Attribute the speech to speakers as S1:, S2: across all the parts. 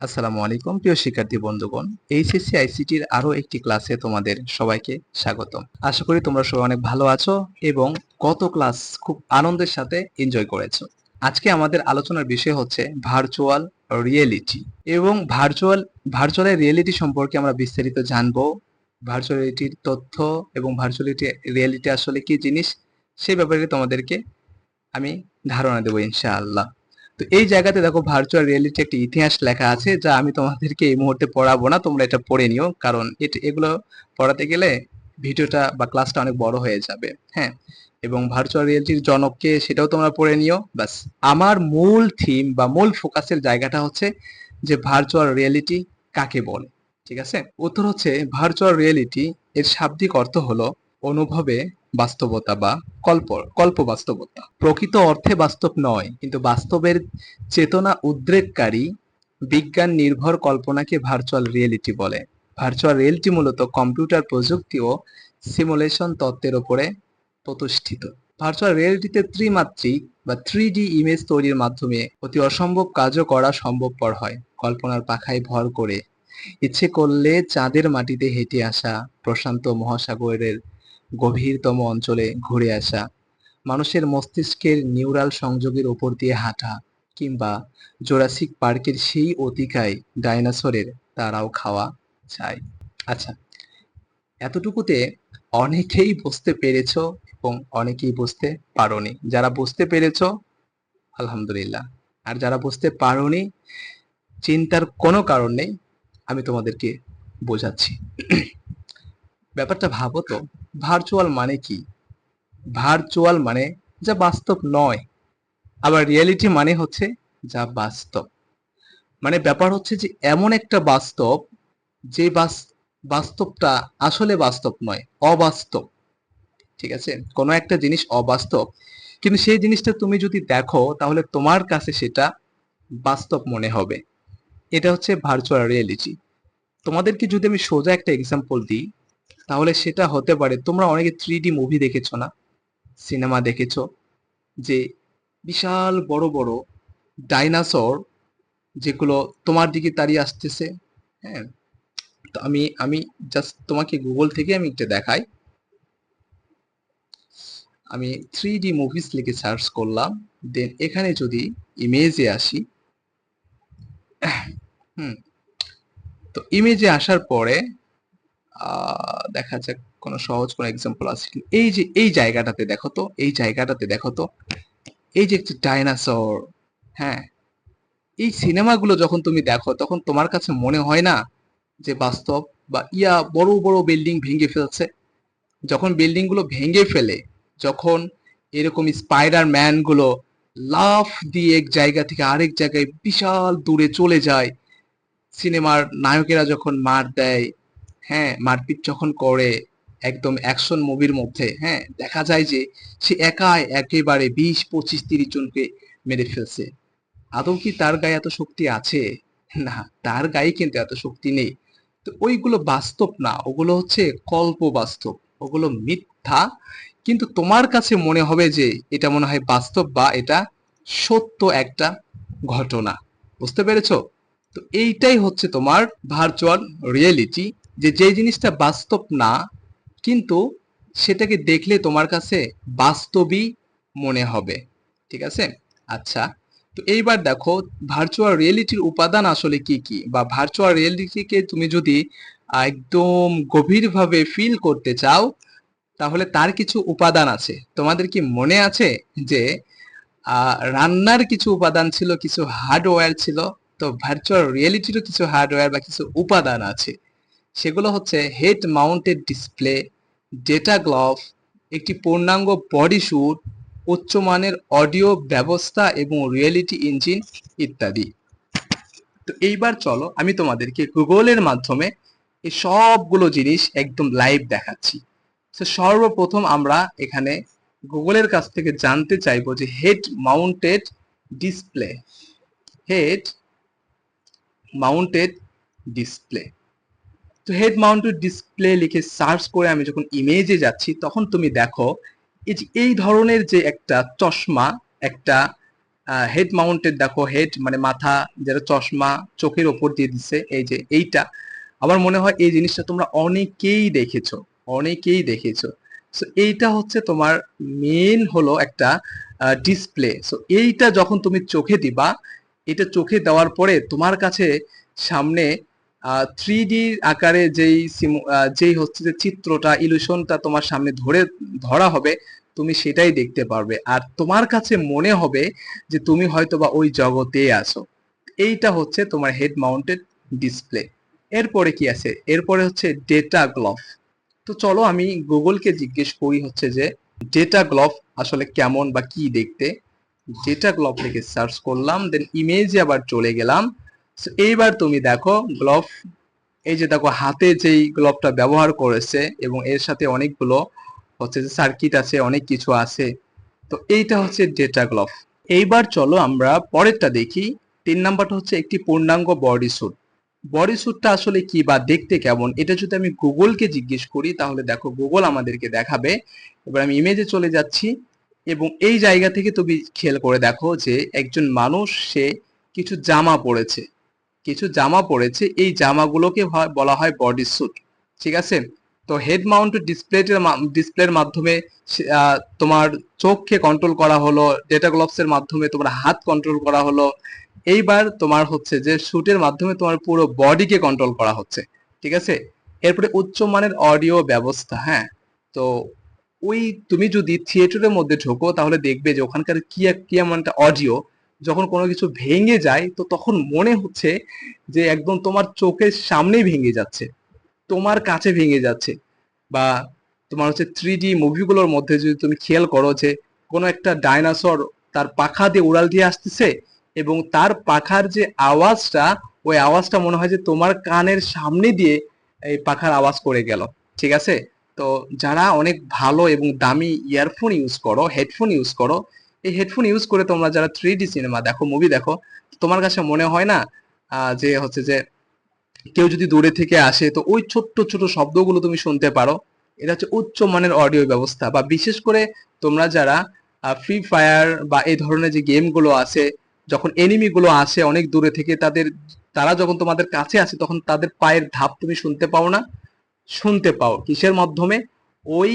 S1: আসসালামু আলাইকুম প্রিয় শিক্ষার্থী বন্ধুগণ, এইচএসসি আইসিটির আরো একটি ক্লাসে তোমাদের সবাইকে স্বাগতম। আশা করি তোমরা সবাই অনেক ভালো আছো এবং গত ক্লাস খুব আনন্দের সাথে এনজয় করেছো। আজকে আমাদের আলোচনার বিষয় হচ্ছে ভার্চুয়াল রিয়েলিটি এবং ভার্চুয়াল রিয়েলিটি সম্পর্কে আমরা বিস্তারিত জানবো। ভার্চুয়াল রিয়েলিটির তথ্য এবং রিয়েলিটি আসলে কি জিনিস সে ব্যাপারে তোমাদেরকে আমি ধারণা দেবো ইনশাআল্লাহ। তো এই জায়গাতে দেখো ভার্চুয়াল রিয়েলিটি একটি ইতিহাস লেখা আছে, যা আমি তোমাদেরকে এই মুহূর্তে পড়াবো না, তোমরা এটা পড়ে নিও, কারণ এগুলো পড়াতে গেলে ভিডিওটা বা ক্লাসটা অনেক বড় হয়ে যাবে। হ্যাঁ, এবং ভার্চুয়াল রিয়েলিটির জনককে সেটাও তোমরা পড়ে নিও। বাস, আমার মূল থিম বা মূল ফোকাসের জায়গাটা হচ্ছে যে ভার্চুয়াল রিয়েলিটি কাকে বলে। ঠিক আছে, উত্তর হচ্ছে ভার্চুয়াল রিয়েলিটি এর শাব্দিক অর্থ হলো অনুভবে বাস্তবতা বা কল্প বাস্তবতা। প্রকৃত অর্থে বাস্তব নয়, কিন্তু বাস্তবের চেতনা উদ্রেককারী বিজ্ঞান নির্ভর কল্পনাকে ভার্চুয়াল রিয়েলিটি বলে। ভার্চুয়াল রিয়েলিটি মূলত কম্পিউটার প্রযুক্তি ও সিমুলেশন তত্ত্বের উপরে প্রতিষ্ঠিত। ভার্চুয়াল রিয়েলিটিতে ত্রিমাত্রিক বা 3D ইমেজ তৈরির মাধ্যমে অতি অসম্ভব কাজও করা সম্ভবপর হয়। কল্পনার পাখায় ভর করে ইচ্ছে করলে চাঁদের মাটিতে হেঁটে আসা, প্রশান্ত মহাসাগরের গভীরতম অঞ্চলে ঘুরে আসা, মানুষের মস্তিষ্কের নিউরাল সংযোগের উপর দিয়ে হাঁটা, কিংবা জুরাসিক পার্কের সেই অতিকায় ডাইনোসরের তারাও খাওয়া যায়। আচ্ছা, এতটুকুতে অনেকেই বুঝতে পেরেছো এবং অনেকেই বুঝতে পারোনি। যারা বুঝতে পেরেছো আলহামদুলিল্লাহ, আর যারা বুঝতে পারোনি চিন্তার কোনো কারণ নেই, আমি তোমাদেরকে বোঝাচ্ছি। ব্যাপারটা ভাবো তো, ভার্চুয়াল মানে কি? ভার্চুয়াল মানে যা বাস্তব নয়, আবার রিয়েলিটি মানে হচ্ছে যা বাস্তব। মানে ব্যাপার হচ্ছে যে এমন একটা বাস্তব যে বাস্তবটা আসলে বাস্তব নয়, অবাস্তব। ঠিক আছে, কোনো একটা জিনিস অবাস্তব, কিন্তু সেই জিনিসটা তুমি যদি দেখো তাহলে তোমার কাছে সেটা বাস্তব মনে হবে। এটা হচ্ছে ভার্চুয়াল রিয়েলিটি। তোমাদেরকে যদি আমি সোজা একটা এক্সাম্পল দিই, তাহলে সেটা হতে পারে, তোমরা অনেকে 3D মুভি দেখেছো না, সিনেমা দেখেছো, যে বিশাল বড় বড় ডাইনোসর যেগুলো তোমার দিকে তাড়িয়ে আসতেছে। হ্যাঁ, তো আমি আমি জাস্ট তোমাকে গুগল থেকে আমি একটা দেখাই। আমি 3D মুভিস লিখে সার্চ করলাম, দেন এখানে যদি ইমেজে আসি, হুম, তো ইমেজে আসার পরে দেখা যাক কোনো সহজ কোনো এক্সাম্পল আছে কি। এই যে এই জায়গাটাতে দেখো তো, এই জায়গাটাতে দেখো তো, এই যে একটা ডাইনোসর। হ্যাঁ, এই সিনেমাগুলো যখন তুমি দেখো তখন তোমার কাছে মনে হয় না যে বাস্তব? বা বড় বড় বিল্ডিং ভেঙে ফেলছে, যখন বিল্ডিং গুলো ভেঙে ফেলে, যখন এরকম স্পাইডার ম্যান গুলো লাফ দিয়ে এক জায়গা থেকে আরেক জায়গায় বিশাল দূরে চলে যায়, সিনেমার নায়কেরা যখন মার দেয়, হ্যাঁ, মারপিট যখন করে একদম অ্যাকশন মুভির মধ্যে, হ্যাঁ, দেখা যায় যে সে একাই একেবারে 20, 25, 30 জনকে মেরে ফেলছে। আদৌ কি তার গায়ে এত শক্তি আছে? না, তার গায়ে কিন্তু এত শক্তি নেই। তো ওইগুলো বাস্তব না, ওগুলো হচ্ছে কল্প বাস্তব, ওগুলো মিথ্যা। কিন্তু তোমার কাছে মনে হবে যে এটা মনে হয় বাস্তব বা এটা সত্য একটা ঘটনা। বুঝতে পেরেছো? তো এইটাই হচ্ছে তোমার ভার্চুয়াল রিয়েলিটি, যে যে জিনিসটা বাস্তব না, কিন্তু সেটাকে দেখলে তোমার কাছে বাস্তবই মনে হবে। ঠিক আছে? আচ্ছা, তো এইবার দেখো ভার্চুয়াল রিয়েলিটির উপাদান আসলে কি কি, বা ভার্চুয়াল রিয়েলিটিকে তুমি যদি একদম গভীরভাবে ফিল করতে চাও, তাহলে তার কিছু উপাদান আছে। তোমাদের কি মনে আছে যে রান্নার কিছু উপাদান ছিল, কিছু হার্ডওয়্যার ছিল? তো ভার্চুয়াল রিয়েলিটিরও কিছু হার্ডওয়্যার বা কিছু উপাদান আছে। সেগুলো হচ্ছে head mounted display, data glove, একটি পূর্ণাঙ্গ বডি স্যুট, উচ্চমানের অডিও ব্যবস্থা এবং রিয়েলিটি ইঞ্জিন ইত্যাদি। তো এইবার চলো আমি তোমাদেরকে গুগলের মাধ্যমে এই সবগুলো জিনিস একদম লাইভ দেখাচ্ছি। তো সর্বপ্রথম আমরা এখানে গুগলের কাছ থেকে জানতে চাইবো যে head mounted display, head mounted display. তো হেড মাউন্টেড ডিসপ্লে লিখে সার্চ করে আমি যখন ইমেজে যাচ্ছি, তখন তুমি দেখো এই যে এই ধরনের যে একটা চশমা, একটা হেড মাউন্টেড, দেখো হেড মানে মাথা, যেটা চশমা চোখের ওপর দিয়ে দিচ্ছে, এই যে এইটা। আমার মনে হয় এই জিনিসটা তোমরা অনেকেই দেখেছো। সো এইটা হচ্ছে তোমার মেন হলো একটা ডিসপ্লে। সো এইটা যখন তুমি চোখে দিবা, এটা চোখে দেওয়ার পরে তোমার কাছে সামনে 3D আকারে যেই হচ্ছে যে চিত্রটা, ইলিউশনটা তোমার সামনে ধরা হবে, তুমি সেটাই দেখতে পারবে। আর তোমার কাছে মনে হবে যে তুমি হয়তো বা ওই জগতে আছো। এইটা হচ্ছে তোমার হেড মাউন্টেড ডিসপ্লে। এরপরে কি আছে? এরপরে হচ্ছে ডেটা গ্লোভ। তো চলো আমি গুগলকে জিজ্ঞেস করি হচ্ছে যে ডেটা গ্লোভ আসলে কেমন বা কি দেখতে। ডেটা গ্লোভ থেকে সার্চ করলাম, দেন ইমেজে আবার চলে গেলাম। So, এইবার তুমি দেখো গ্লোভ, এই যে দেখো হাতে যেই গ্লোভটা ব্যবহার করেছে এবং এর সাথে অনেকগুলো হচ্ছে যে সার্কিট আছে, অনেক কিছু আছে। তো এইটা হচ্ছে ডেটা গ্লোভ। এইবার চলো আমরা পরেরটা দেখি। 3 নাম্বারটা হচ্ছে একটি পূর্ণাঙ্গ বডি স্যুট। বডি স্যুটটা আসলে কি বা দেখতে কেমন, এটা যদি আমি গুগলকে জিজ্ঞেস করি তাহলে দেখো গুগল আমাদেরকে দেখাবে। এবার আমি ইমেজে চলে যাচ্ছি এবং এই জায়গা থেকে তুমি খেয়াল করে দেখো যে একজন মানুষ সে কিছু জামা পরেছে, এই জামাগুলোকে বলা হয় বডি স্যুট। ঠিক আছে? তো হেড মাউন্টেড ডিসপ্লের মাধ্যমে তোমার চোখকে কন্ট্রোল করা হলো, ডেটা গ্লোভস এর মাধ্যমে তোমার হাত কন্ট্রোল করা হলো। এইবার তোমার হচ্ছে যে শুটের মাধ্যমে তোমার পুরো বডিকে কন্ট্রোল করা হচ্ছে। ঠিক আছে? এরপরে উচ্চমানের অডিও ব্যবস্থা। হ্যাঁ, তো ওই তুমি যদি থিয়েটারের মধ্যে ঢোকো তাহলে দেখবে যে ওখানকার কি এমন একটা অডিও, যখন কোনো কিছু ভেঙে যায় তো তখন মনে হচ্ছে যে একদম তোমার চোখের সামনেই ভেঙে যাচ্ছে, তোমার কাছে ভেঙে যাচ্ছে। বা তোমার হচ্ছে 3D মুভিগুলোর মধ্যে যদি তুমি খেয়াল করো যে কোনো একটা ডাইনোসর তার পাখা দিয়ে উড়াল দিয়ে আসতেছে এবং তার পাখার যে আওয়াজটা, ওই আওয়াজটা মনে হয় যে তোমার কানের সামনে দিয়ে এই পাখার আওয়াজ করে গেল। ঠিক আছে? তো যারা অনেক ভালো এবং দামি ইয়ারফোন ইউজ করো, হেডফোন ইউজ করো, এই হেডফোন ইউজ করে তোমরা যারা 3D সিনেমা দেখো, মুভি দেখো, তোমার কাছে মনে হয় না যে হচ্ছে যে কেউ যদি দূরে থেকে আসে তো ওই ছোট্ট ছোট শব্দগুলো তুমি শুনতে পারো? এটা হচ্ছে উচ্চ মানের অডিও ব্যবস্থা। বা বিশেষ করে তোমরা যারা ফ্রি ফায়ার বা এই ধরনের যে গেমগুলো আছে, যখন এনিমি গুলো আসে অনেক দূরে থেকে, তারা যখন তোমাদের কাছে আসে তখন তাদের পায়ের ধাপ তুমি শুনতে পাও না? শুনতে পাও কিসের মাধ্যমে? ওই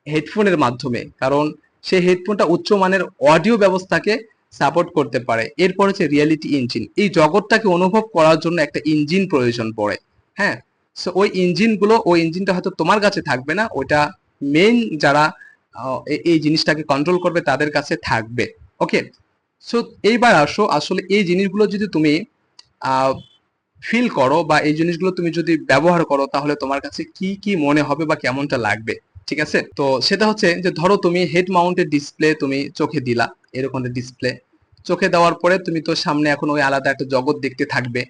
S1: হেডফোনের মাধ্যমে, কারণ সেই হেডফোনটা উচ্চমানের অডিও ব্যবস্থাকে সাপোর্ট করতে পারে। এরপর হচ্ছে রিয়েলিটি ইঞ্জিন। এই জগৎটাকে অনুভব করার জন্য একটা ইঞ্জিন প্রয়োজন পড়ে। হ্যাঁ, সো ওই ইঞ্জিনটা হয়তো তোমার কাছে থাকবে না, ওইটা মেইন যারা এই জিনিসটাকে কন্ট্রোল করবে তাদের কাছে থাকবে। ওকে, সো এইবার আসো, আসলে এই জিনিসগুলো যদি তুমি ফিল করো বা এই জিনিসগুলো তুমি যদি ব্যবহার করো তাহলে তোমার কাছে কি কি মনে হবে বা কেমনটা লাগবে। ঠিক আছে? তো সেটা হচ্ছে যে ধরো তুমি হেড মাউন্টেড ডিসপ্লে তুমি চোখে দিলা, এরকম একটা ডিসপ্লে চোখে দেওয়ার পরে তুমি তো সামনে এখন ওই আলাদা একটা জগৎ দেখতে থাকবে।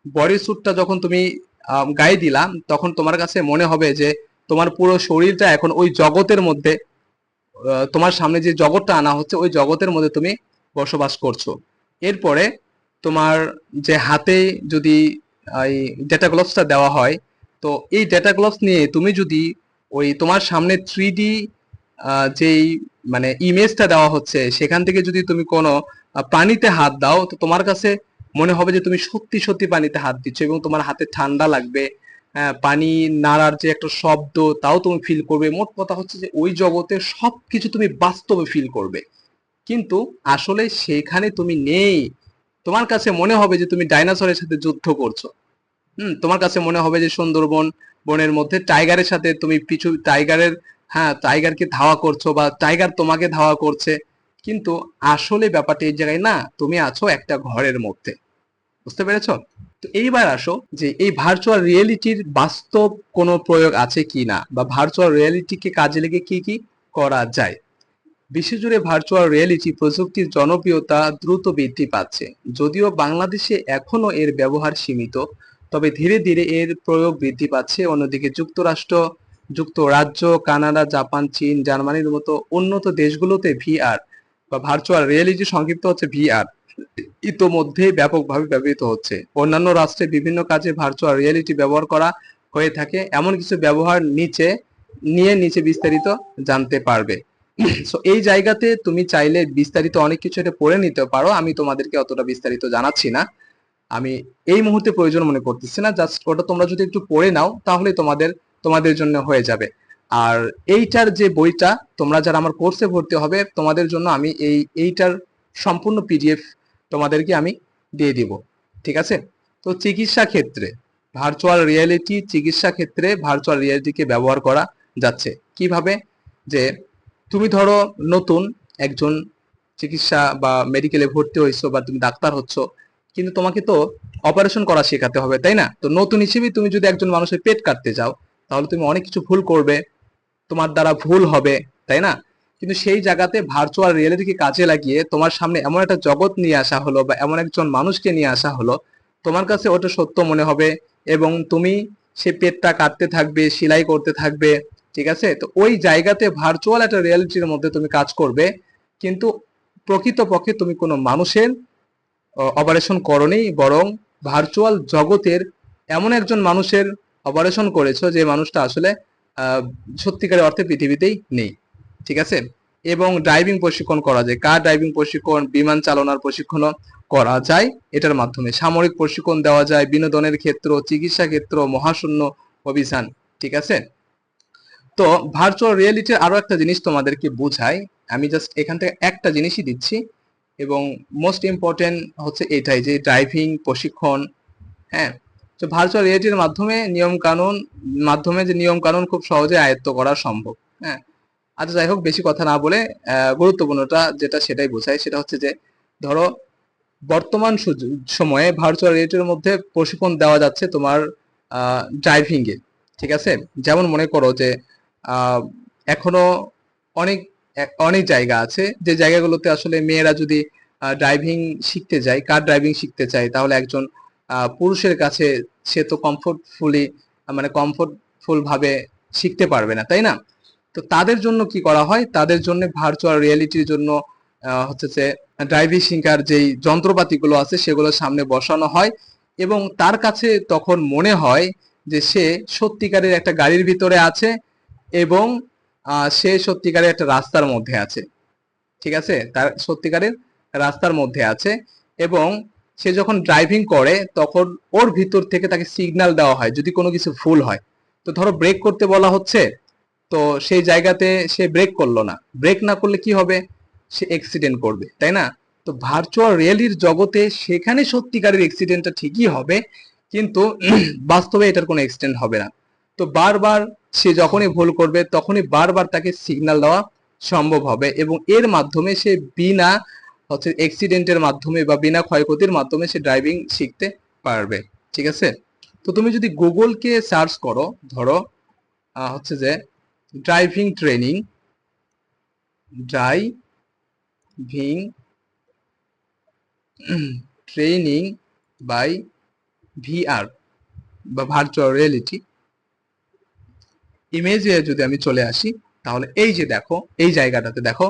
S1: বডি স্যুটটা যখন তুমি গায়ে দিলা তখন তোমার কাছে মনে হবে যে তোমার পুরো শরীরটা এখন ওই জগতের মধ্যে, তোমার সামনে যে জগৎটা আনা হচ্ছে ওই জগতের মধ্যে তুমি বসবাস করছো। এরপরে তোমার যে হাতে যদি এই ডেটা গ্লোভসটা দেওয়া হয়, তো এই ডেটা গ্লোভস নিয়ে তুমি যদি ওই তোমার সামনে 3D যেই মানে ইমেজটা দেওয়া হচ্ছে সেখান থেকে যদি তুমি কোনো পানিতে হাত দাও তো তোমার কাছে মনে হবে যে তুমি সত্যি সত্যি পানিতে হাত দিচ্ছ এবং তোমার হাতে ঠান্ডা লাগবে। পানি নাড়ার যে একটা শব্দ তাও তুমি ফিল করবে। মোট কথা হচ্ছে যে ওই জগতে সবকিছু তুমি বাস্তবে ফিল করবে, কিন্তু আসলে সেখানে তুমি নেই। তোমার কাছে মনে হবে যে তুমি ডাইনোসরের সাথে যুদ্ধ করছো। তোমার কাছে মনে হবে যে বনের মধ্যে টাইগারের সাথে তুমি হ্যাঁ, টাইগারকে ধাওয়া করছো বা টাইগার তোমাকে ধাওয়া করছে। কিন্তু আসলে ব্যাপারটা এই জায়গায় না, তুমি আছো একটা ঘরের মধ্যে। বুঝতে পেরেছো? তো এইবার আসো যে এই ভার্চুয়াল রিয়েলিটির বাস্তব কোনো প্রয়োগ আছে কি না, বা ভার্চুয়াল রিয়েলিটিকে কাজে লেগে কি কি করা যায়। বিশ্বজুড়ে ভার্চুয়াল রিয়েলিটি প্রযুক্তির জনপ্রিয়তা দ্রুত বৃদ্ধি পাচ্ছে। যদিও বাংলাদেশে এখনো এর ব্যবহার সীমিত, তবে ধীরে ধীরে এর প্রয়োগ বৃদ্ধি পাচ্ছে। অন্যদিকে যুক্তরাজ্য, কানাডা, জাপান, চীন, জার্মানির মতো উন্নত দেশগুলোতে ভিআর বা ভার্চুয়াল রিয়েলিটি, সংক্ষিপ্ত হচ্ছে ভিআর, ইতোমধ্যেই ব্যাপকভাবে ব্যবহৃত হচ্ছে। অন্যান্য রাষ্ট্রে বিভিন্ন কাজে ভার্চুয়াল রিয়েলিটি ব্যবহার করা হয়ে থাকে। এমন কিছু ব্যবহার নিচে বিস্তারিত জানতে পারবে। সো এই জায়গাতে তুমি চাইলে বিস্তারিত অনেক কিছু এটা পড়ে নিতে পারো, আমি তোমাদেরকে অতটা বিস্তারিত জানাচ্ছি না, আমি এই মুহূর্তে প্রয়োজন মনে করতেছি না, জাস্ট ওটা তোমরা যদি একটু পড়ে নাও তাহলে তোমাদের জন্য হয়ে যাবে। আর এইটার যে বইটা তোমরা যারা আমার কোর্সে ভর্তি হবে তোমাদের জন্য আমি এইটার সম্পূর্ণ পিডিএফ তোমাদেরকে আমি দিয়ে দিব, ঠিক আছে? তো চিকিৎসা ক্ষেত্রে ভার্চুয়াল রিয়ালিটিকে ব্যবহার করা যাচ্ছে কিভাবে? যে তুমি ধরো নতুন একজন চিকিৎসা বা মেডিকেলে ভর্তি হয়েছো বা তুমি ডাক্তার হচ্ছ, কিন্তু তোমাকে তো অপারেশন করা শেখাতে হবে, তাই না? তো নতুন হিসেবে তুমি যদি একজন মানুষের পেট কাটতে যাও তাহলে তুমি অনেক কিছু ভুল করবে, তোমার দ্বারা ভুল হবে, তাই না? কিন্তু সেই জায়গাতে ভার্চুয়াল রিয়েলিটিকে কাজে লাগিয়ে তোমার সামনে এমন একটা জগৎ নিয়ে আসা হলো বা এমন একজন মানুষকে নিয়ে আসা হলো, তোমার কাছে ওটা সত্য মনে হবে এবং তুমি সে পেটটা কাটতে থাকবে, সেলাই করতে থাকবে, ঠিক আছে? তো ওই জায়গাতে ভার্চুয়াল একটা রিয়েলিটির মধ্যে তুমি কাজ করবে, কিন্তু প্রকৃতপক্ষে তুমি কোনো মানুষের অপারেশন করনি, বরং ভার্চুয়াল জগতের এমন একজন মানুষের অপারেশন করেছো যে মানুষটা আসলে সত্যিকারের অর্থে পৃথিবীতেই নেই, ঠিক আছে? এবং ড্রাইভিং প্রশিক্ষণ করা যায়, কার ড্রাইভিং প্রশিক্ষণ, বিমান চালনার প্রশিক্ষণও করা যায় এটার মাধ্যমে, সামরিক প্রশিক্ষণ দেওয়া যায়, বিনোদনের ক্ষেত্র, চিকিৎসা ক্ষেত্র, মহাশূন্য অভিযান, ঠিক আছে? তো ভার্চুয়াল রিয়েলিটির আরো একটা জিনিস তোমাদেরকে বুঝাই, আমি জাস্ট এখান থেকে একটা জিনিসই দিচ্ছি এবং মোস্ট ইম্পর্টেন্ট হচ্ছে এটাই যে ড্রাইভিং প্রশিক্ষণ। হ্যাঁ, তো ভার্চুয়াল রিয়েলিটির মাধ্যমে যে নিয়ম কানুন খুব সহজে আয়ত্ত করা সম্ভব। হ্যাঁ, আচ্ছা যাই হোক, বেশি কথা না বলে গুরুত্বপূর্ণটা যেটা সেটাই বোঝায়, সেটা হচ্ছে যে ধরো বর্তমান সময়ে ভার্চুয়াল রিয়েলিটির মধ্যে প্রশিক্ষণ দেওয়া যাচ্ছে তোমার ড্রাইভিং এ, ঠিক আছে? যেমন মনে করো যে এখনো অনেক অনেক জায়গা আছে যে জায়গাগুলোতে আসলে মেয়েরা যদি ড্রাইভিং শিখতে যায়, কার ড্রাইভিং শিখতে চায়, তাহলে একজন পুরুষের কাছে সে তো কমফোর্টফুল ভাবে শিখতে পারবে না, তাই না? তো তাদের জন্য কি করা হয়, তাদের জন্য ভার্চুয়াল রিয়েলিটির জন্য হচ্ছে যে ড্রাইভিং শেখার যেই যন্ত্রপাতিগুলো আছে সেগুলো সামনে বসানো হয় এবং তার কাছে তখন মনে হয় যে সে সত্যিকারের একটা গাড়ির ভিতরে আছে এবং সে সত্যিকারের একটা রাস্তার মধ্যে আছে, ঠিক আছে? তার সত্যিকারের রাস্তার মধ্যে আছে এবং সে যখন ড্রাইভিং করে তখন ওর ভিতর থেকে তাকে সিগন্যাল দেওয়া হয় যদি কোনো কিছু ভুল হয়। তো ধরো ব্রেক করতে বলা হচ্ছে, তো সেই জায়গাতে সে ব্রেক করলো না, ব্রেক না করলে কি হবে? সে অ্যাক্সিডেন্ট করবে, তাই না? তো ভার্চুয়াল রিয়েলিটির জগতে সেখানে সত্যিকারের অ্যাক্সিডেন্টটা ঠিকই হবে, কিন্তু বাস্তবে এটার কোনো অ্যাক্সিডেন্ট হবে না। তো বারবার সে যখনই ভুল করবে তখনই বারবার তাকে সিগন্যাল দেওয়া সম্ভব হবে এবং এর মাধ্যমে সে বিনা অ্যাক্সিডেন্টের মাধ্যমে বা বিনা ক্ষয়ক্ষতির মাধ্যমে সে ড্রাইভিং শিখতে পারবে, ঠিক আছে? তো তুমি যদি গুগলকে সার্চ করো, ধরো হচ্ছে যে ড্রাইভিং ট্রেনিং বাই ভিআর বা ভার্চুয়াল রিয়েলিটি ইমেজে যদি আমি চলে আসি, তাহলে এই যে দেখো, এই জায়গাটাতে দেখো,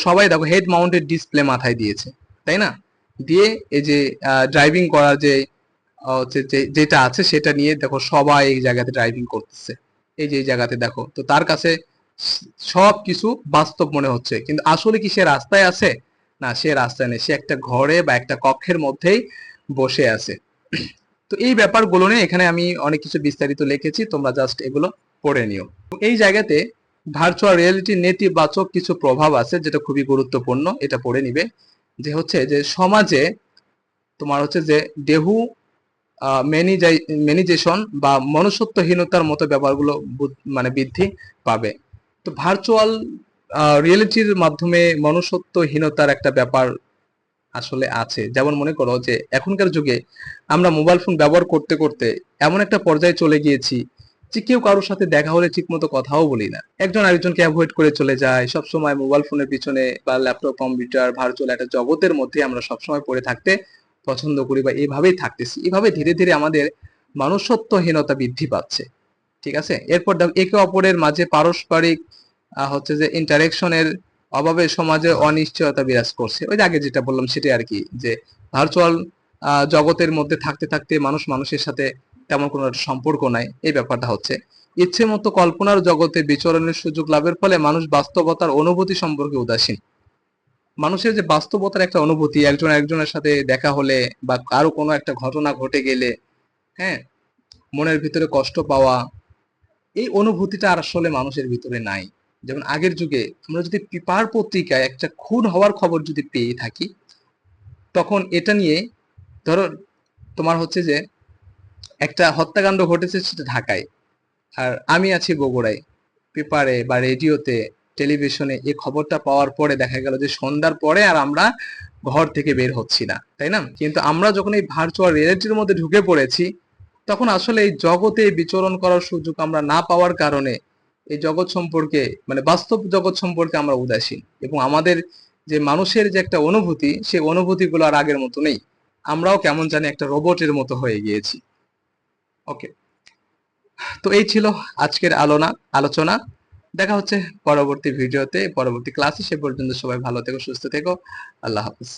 S1: সবাই দেখো হেড মাউন্টেড ডিসপ্লে মাথায় দিয়েছে, তাই না? দিয়ে এই যে ড্রাইভিং করার যে যেটা আছে সেটা নিয়ে দেখো সবাই এই জায়গাতে ড্রাইভিং করতেছে, এই যে এই জায়গাতে দেখো। তো তার কাছে সব কিছু বাস্তব মনে হচ্ছে, কিন্তু আসলে কি সে রাস্তায় আছে? না, সে রাস্তায় নেই, সে একটা ঘরে বা একটা কক্ষের মধ্যেই বসে আছে। তো এই ব্যাপারগুলো নিয়ে এখানে আমি অনেক কিছু বিস্তারিত লিখেছি, তোমরা জাস্ট এগুলো পড়ে নিও। এই জায়গাতে ভার্চুয়াল রিয়েলিটির নেতিবাচক কিছু প্রভাব আছে যেটা খুবই গুরুত্বপূর্ণ, এটা পড়ে নিবে। যে হচ্ছে যে সমাজে তোমার হচ্ছে যে দেহু ম্যানিজেশন বা মনুষ্যত্বহীনতার মতো ব্যাপারগুলো মানে বৃদ্ধি পাবে। তো ভার্চুয়াল রিয়েলিটির মাধ্যমে মনুষ্যত্বহীনতার একটা ব্যাপার আসলে আছে। যেমন মনে করো যে এখনকার যুগে আমরা মোবাইল ফোন ব্যবহার করতে করতে এমন একটা পর্যায়ে চলে গিয়েছি যে কেউ কারোর সাথে দেখা হলে ঠিকমতো কথাও বলি না, একজন আরেকজনকে অ্যাভয়েড করে চলে যায়, সবসময় মোবাইল ফোনের পিছনে বা ল্যাপটপ কম্পিউটার ভার্চুয়াল একটা জগতের মধ্যে আমরা সবসময় পড়ে থাকতে পছন্দ করি বা এইভাবেই থাকতেছি। এভাবে ধীরে ধীরে আমাদের মনুষ্যত্বহীনতা বৃদ্ধি পাচ্ছে, ঠিক আছে? এরপর একে অপরের মাঝে পারস্পরিক হচ্ছে যে ইন্টারেকশনের অভাবে সমাজে অনিশ্চয়তা বিরাজ করছে। ওই যে আগে যেটা বললাম সেটাই আর কি, যে ভার্চুয়াল জগতের মধ্যে থাকতে থাকতে মানুষের সাথে তেমন কোনো একটা সম্পর্ক নাই, এই ব্যাপারটা হচ্ছে। ইচ্ছে মতো কল্পনার জগতে বিচরণের সুযোগ লাভের ফলে মানুষ বাস্তবতার অনুভূতি সম্পর্কে উদাসীন। মানুষের যে বাস্তবতার একটা অনুভূতি, একজন একজনের সাথে দেখা হলে বা কারো কোনো একটা ঘটনা ঘটে গেলে, হ্যাঁ, মনের ভিতরে কষ্ট পাওয়া, এই অনুভূতিটা আর আসলে মানুষের ভিতরে নাই। যেমন আগের যুগে আমরা যদি পেপার পত্রিকায় একটা খুন হওয়ার খবর যদি পেয়ে থাকি, তখন এটা নিয়ে, ধরো তোমার হচ্ছে যে একটা হত্যাকাণ্ড ঘটেছে সেটা ঢাকায়, আর আমি আছি বগুড়ায়, পেপারে বা রেডিওতে, টেলিভিশনে এই খবরটা পাওয়ার পরে দেখা গেল যে সন্ধ্যার পরে আর আমরা ঘর থেকে বের হচ্ছি না, তাই না? কিন্তু আমরা যখন এই ভার্চুয়াল রিয়েলিটির মধ্যে ঢুকে পড়েছি, তখন আসলে এই জগতে বিচরণ করার সুযোগ আমরা না পাওয়ার কারণে এই জগৎ সম্পর্কে, মানে বাস্তব জগৎ সম্পর্কে আমরা উদাসীন, এবং আমাদের যে মানুষের যে একটা অনুভূতি, সেই অনুভূতিগুলো আর আগের মতো নেই। আমরাও কেমন জানি একটা রোবটের মতো হয়ে গিয়েছি। ওকে, তো এই ছিল আজকের আলোচনা। দেখা হচ্ছে পরবর্তী ভিডিওতে, পরবর্তী ক্লাসে। সে পর্যন্ত সবাই ভালো থেকো, সুস্থ থেকো। আল্লাহ হাফিজ।